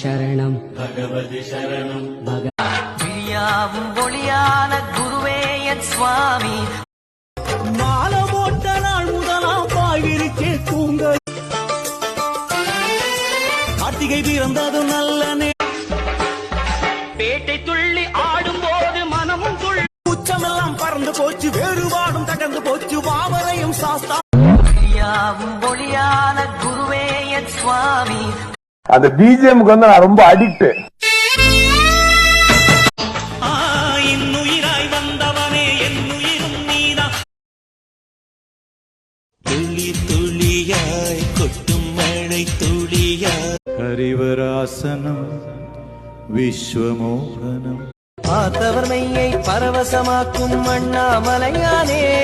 சரணம் பகவதி சரணம் விழியாவும் ஒளியான குருவே என் சுவாமி. மாலை போட்ட நாள் முதலாம் பாயிருக்கே தூங்க கார்த்திகை பிறந்தது நல்ல பேட்டை துள்ளி ஆடும் போது மனமும் துள்ளி உச்சமெல்லாம் பறந்து போச்சு வேறுபாடும் தகர்ந்து போச்சு வாவரையும் சாஸ்தா. விழியாவும் ஒளியான குருவே என் சுவாமி. அந்த பிஜிஎம்க்கு வந்து நான் ரொம்ப அடிக்ட். இன்னுயிராய் வந்தவனே என்னுயிரும் நீதான். துளி துளியாய் கொட்டும் மழை துளியாய் ஹரிவராசனம் விஸ்வமோகனம் பார்த்தவர் மெய்யை பரவசமாக்கும் அண்ணாமலையானே.